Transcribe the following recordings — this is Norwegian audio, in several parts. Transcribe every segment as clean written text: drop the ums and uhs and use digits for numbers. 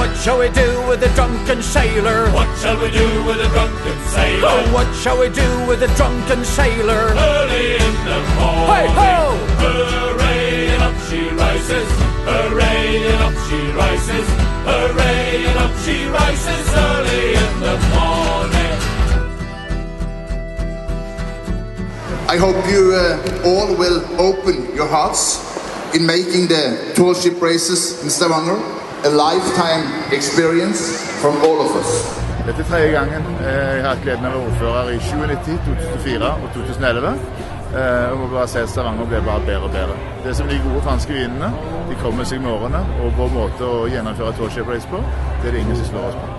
What shall we do with the drunken sailor? What shall we do with a drunken sailor? Oh, what shall we do with the drunken sailor? Early in the morning, hey ho! Hooray, and up she rises. Hooray, and up she rises. Hooray, and up she rises early in the morning. I hope you all will open your hearts in making the tall ship races in Stavanger a lifetime experience from all of us. Dette er tredje gangen. Jeg har hatt gleden av å være ordfører i 2090, 2004 og 2011. Jeg må bare si at Stavanger blir bare bedre og bedre. Det som de gode franske vinene, de kommer seg med årene, og vår måte å gjennomføre tall ship race på, det er det ingen som slår oss på.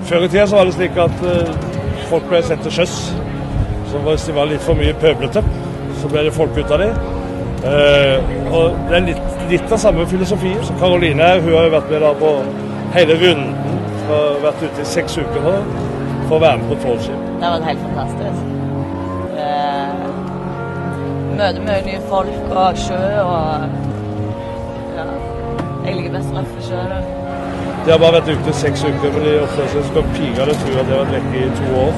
Før i tiden så var det slik at folk ble sendt til sjøs. Så hvis de var litt for mye pøblete, så ble det folk ut av det. Og det er litt av samme filosofi. Så Karoline, hun har jo vært med da på hele runden. Hun har vært ute i 6 uker for å være med på trålskip. Det var helt fantastisk. Møte mye nye folk og sjø og ja, jeg liker best å røffe sjø. De har bare vært ute i 6 uker, men de oppfører seg som piger. Det tror jeg at de har vært vekke i 2 år.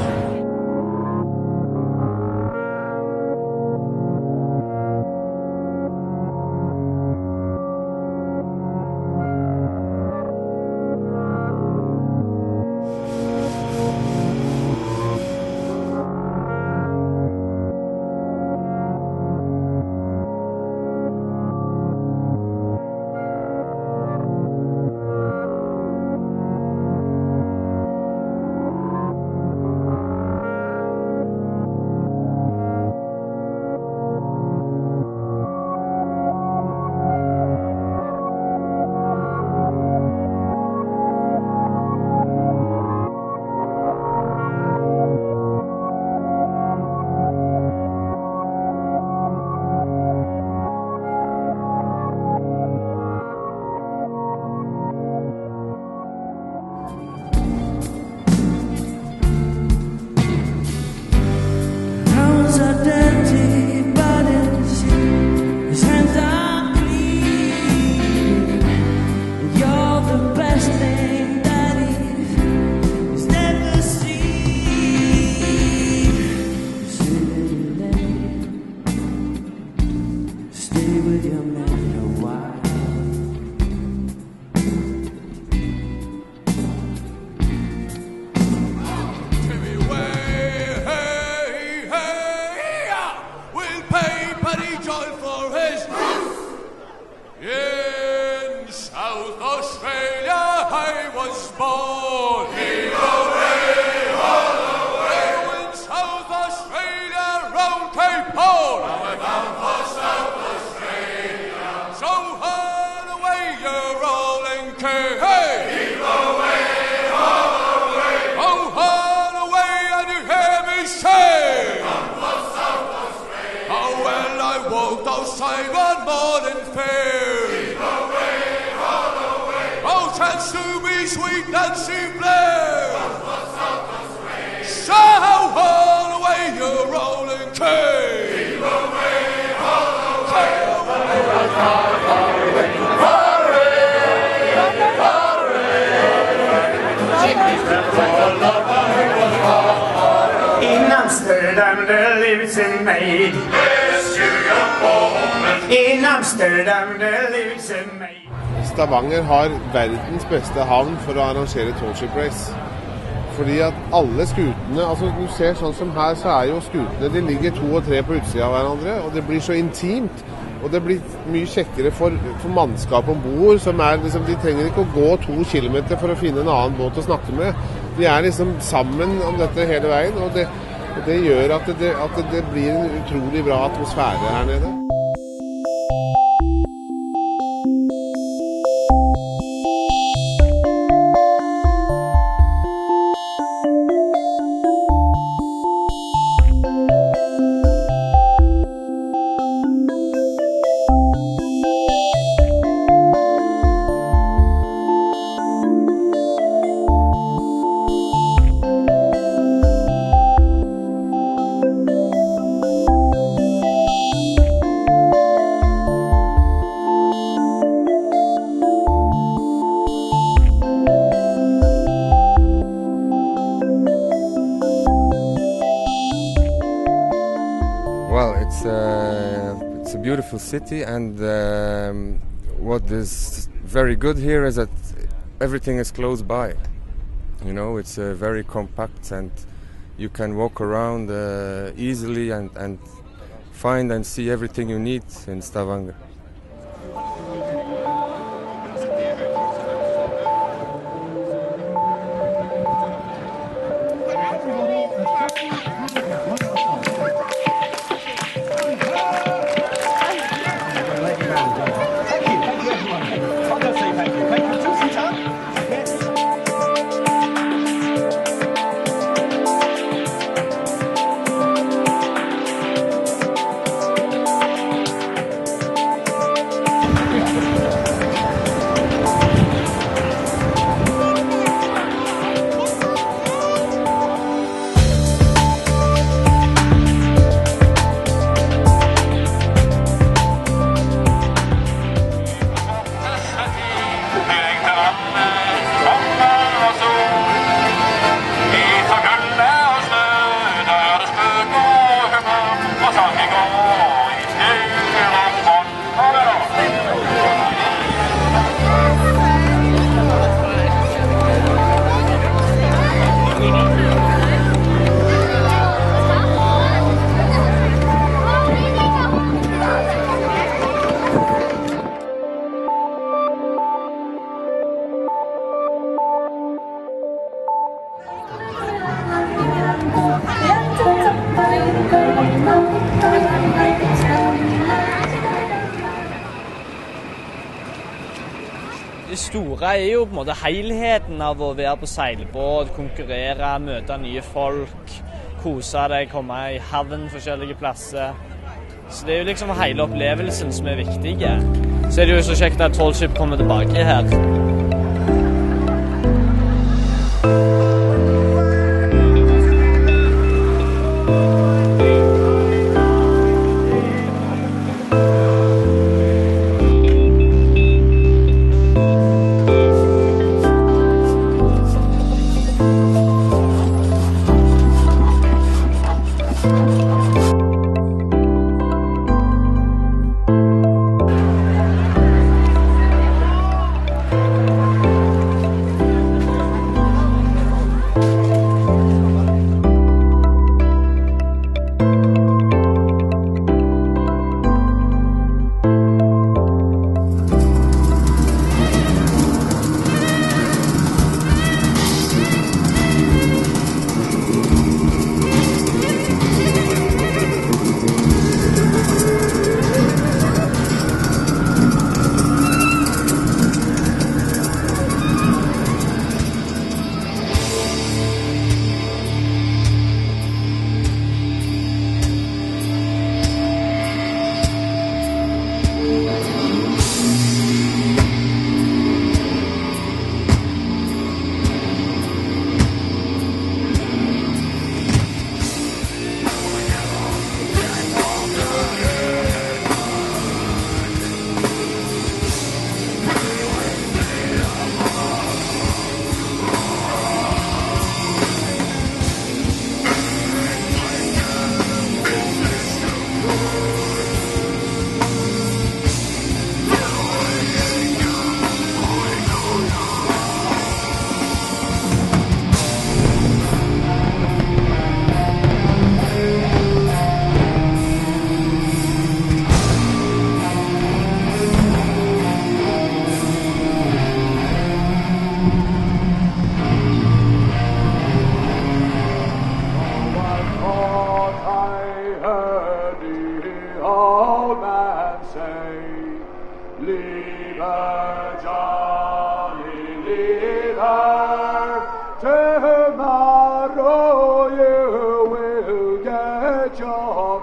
In South Australia I was born. Heave away, all away. In South Australia round Cape Horn. Now we're bound for South Australia. So haul away your rolling cage. Hey! Heave away, all away. Oh, haul away and you hear me say. Bound for South Australia. Oh, well, I walked outside one morning fair. Chance to be sweet Nancy Blair. So haul away your rolling cage. Heave away, haul away. Innan Amsterdam there lives a maid. In Amsterdam there lives a maid. Stavanger har verdens beste havn for å arrangere tallship race. Fordi at alle skutene, altså du ser sånn som her, så er jo skutene, de ligger 2 og 3 på utsida av hverandre, og det blir så intimt. Og det blir mye kjekkere for mannskap ombord, som er liksom, de trenger ikke å gå 2 kilometer for å finne en annen båt å snakke med. De er liksom sammen om dette hele veien, og det gjør at det blir en utrolig bra atmosfære her nede. Well, it's a beautiful city, and what is very good here is that everything is close by. You know, it's very compact, and you can walk around easily and find and see everything you need in Stavanger. Det store er jo på en måte helheten av å være på seilbåt, konkurrere, møte nye folk, kose deg, komme i havn forskjellige plasser. Så det er jo liksom hele opplevelsen som er viktige. Så er det jo så kjekt at Tallship kommer tilbake her.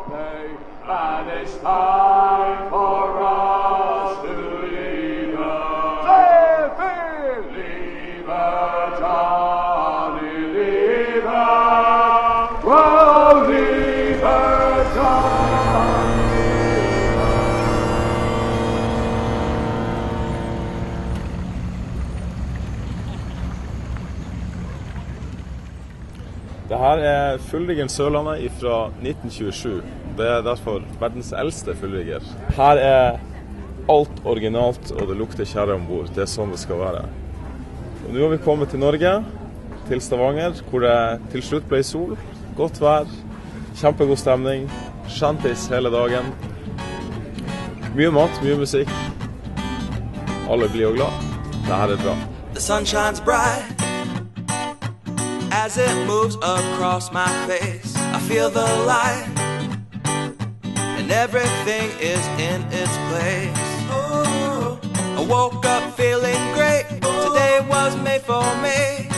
pay, and it's time for us to leave her. Leave her, Johnny, leave her. Whoa, leave her, Johnny. Det her fullriggeren Sørlandet fra 1927. Det derfor verdens eldste fullrigger. Her alt originalt, og det lukter kjære ombord. Det sånn det skal være. Og nå har vi kommet til Norge, til Stavanger, hvor det til slutt ble sol, godt vær, kjempegod stemning, shanties hele dagen. Mye mat, mye musikk. Alle blir jo glad. Det her bra. The sun shines bright as it moves across my face. I feel the light and everything is in its place. Oh, I woke up feeling great. Today was made for me,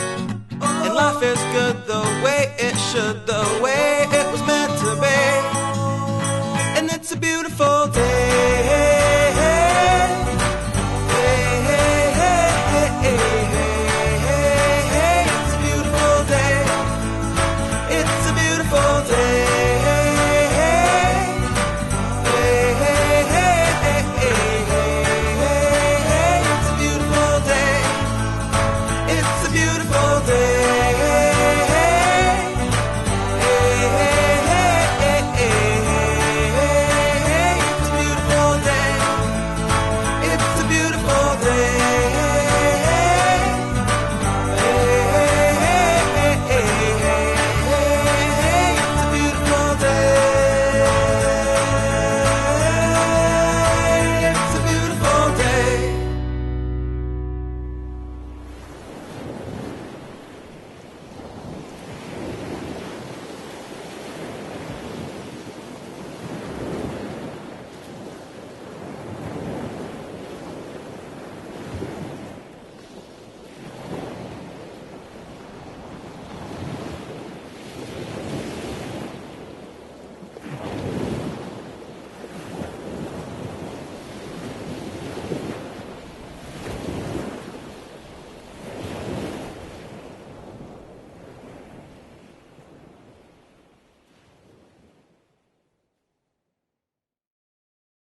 and life is good the way it should, the way it